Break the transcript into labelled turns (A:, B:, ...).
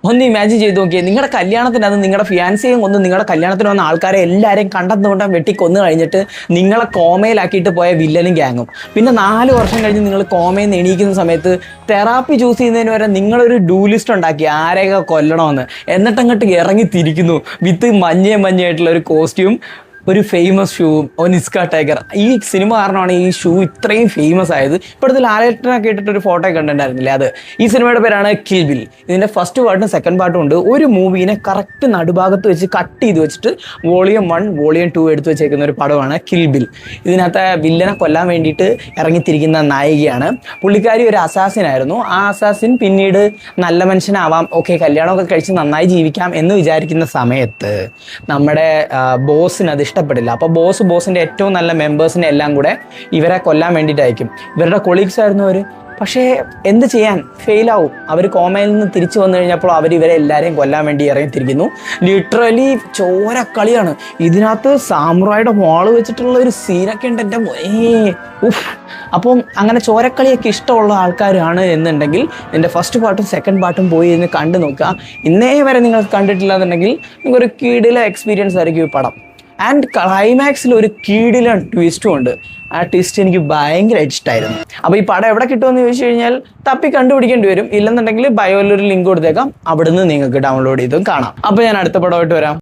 A: ഒന്ന് ഇമാജിൻ ചെയ്ത് നോക്കിയേ, നിങ്ങളുടെ കല്യാണത്തിന് അത് നിങ്ങളുടെ ഫിയാൻസിയും കൊന്ന് നിങ്ങളുടെ കല്യാണത്തിന് വന്ന ആൾക്കാരെ എല്ലാവരെയും കണ്ടെന്നുകൊണ്ടാൽ വെട്ടിക്കൊന്നു കഴിഞ്ഞിട്ട് നിങ്ങളെ കോമയിലാക്കിയിട്ട് പോയ വില്ലനും ഗ്യാങ്ങും. പിന്നെ 4 വർഷം കഴിഞ്ഞ് നിങ്ങൾ കോമയിൽ നിന്ന് എണീക്കുന്ന സമയത്ത് തെറാപ്പി ചൂസ് ചെയ്യുന്നതിന് വരെ നിങ്ങളൊരു ഡൂ ലിസ്റ്റ് ഉണ്ടാക്കി ആരെയൊക്കെ കൊല്ലണമെന്ന്. എന്നിട്ടങ്ങോട്ട് ഇറങ്ങി തിരിക്കുന്നു വിത്ത് മഞ്ഞയായിട്ടുള്ള ഒരു കോസ്റ്റ്യൂം, ഒരു ഫേമസ് ഷൂ, നിസ്ക ടൈഗർ. ഈ സിനിമ കാരണമാണ് ഈ ഷൂ ഇത്രയും ഫേമസ് ആയത്. ഇപ്പോഴത്തെ ലാലേട്ടനൊക്കെ ഇട്ടിട്ടൊരു ഫോട്ടോ കണ്ടിട്ടുണ്ടായിരുന്നില്ലേ, അത്. ഈ സിനിമയുടെ പേരാണ് കിൽ ബിൽ. ഇതിൻ്റെ ഫസ്റ്റ് പാർട്ടും സെക്കൻഡ് പാർട്ടും ഉണ്ട്. ഒരു മൂവീനെ കറക്റ്റ് നടുഭാഗത്ത് വെച്ച് കട്ട് ചെയ്ത് വെച്ചിട്ട് വോളിയം 1 വോളിയം 2 എടുത്ത് വെച്ചേക്കുന്ന ഒരു പടമാണ് കിൽ ബിൽ. ഇതിനകത്ത് വില്ലനെ കൊല്ലാൻ വേണ്ടിയിട്ട് ഇറങ്ങിത്തിരിക്കുന്ന നായികയാണ്. പുള്ളിക്കാരി ഒരു അസാസിനായിരുന്നു. ആ അസാസിൻ പിന്നീട് നല്ല മനുഷ്യനാവാം, ഓക്കെ കല്യാണമൊക്കെ കഴിച്ച് നന്നായി ജീവിക്കാം എന്ന് വിചാരിക്കുന്ന സമയത്ത് നമ്മുടെ ബോസിന് അത് ഇഷ്ടപ്പെടില്ല. അപ്പോൾ ബോസിൻ്റെ ഏറ്റവും നല്ല മെമ്പേഴ്സിനെ എല്ലാം കൂടെ ഇവരെ കൊല്ലാൻ വേണ്ടിയിട്ടായിരിക്കും. ഇവരുടെ കൊളീഗ്സ് ആയിരുന്നു അവർ. പക്ഷേ എന്ത് ചെയ്യാൻ, ഫെയിലാവും. അവർ കോമയിൽ നിന്ന് തിരിച്ചു വന്നു കഴിഞ്ഞപ്പോൾ അവർ ഇവരെ എല്ലാവരെയും കൊല്ലാൻ വേണ്ടി ഇറങ്ങിത്തിരിക്കുന്നു. ലിറ്ററലി ചോരക്കളിയാണ്. ഇതിനകത്ത് സാമുറായിയുടെ വാള് വെച്ചിട്ടുള്ള ഒരു സീനൊക്കെ ഉണ്ട്. എൻ്റെ അപ്പം അങ്ങനെ ചോരക്കളിയൊക്കെ ഇഷ്ടമുള്ള ആൾക്കാരാണ് എന്നുണ്ടെങ്കിൽ എൻ്റെ ഫസ്റ്റ് പാർട്ടും സെക്കൻഡ് പാർട്ടും പോയി ഇതിന് കണ്ടു നോക്കുക. ഇന്നേ വരെ നിങ്ങൾ കണ്ടിട്ടില്ല എന്നുണ്ടെങ്കിൽ നിങ്ങൾക്കൊരു കീടിലെ എക്സ്പീരിയൻസ് ആയിരിക്കും ഈ പടം. ആൻഡ് ക്ലൈമാക്സിൽ ഒരു കീടിലെ ട്വിസ്റ്റും ഉണ്ട്. ആ ട്വിസ്റ്റ് എനിക്ക് ഭയങ്കരമായിട്ട് ഇഷ്ടമായിരുന്നു. അപ്പോൾ ഈ പടം എവിടെ കിട്ടുമെന്ന് ചോദിച്ചു കഴിഞ്ഞാൽ തപ്പി കണ്ടുപിടിക്കേണ്ടി വരും. ഇല്ലെന്നുണ്ടെങ്കിൽ ബയോയിലൊരു ലിങ്ക് കൊടുത്തേക്കാം, അവിടുന്ന് നിങ്ങൾക്ക് ഡൗൺലോഡ് ചെയ്തും കാണാം. അപ്പോൾ ഞാൻ അടുത്ത പടമായിട്ട് വരാം.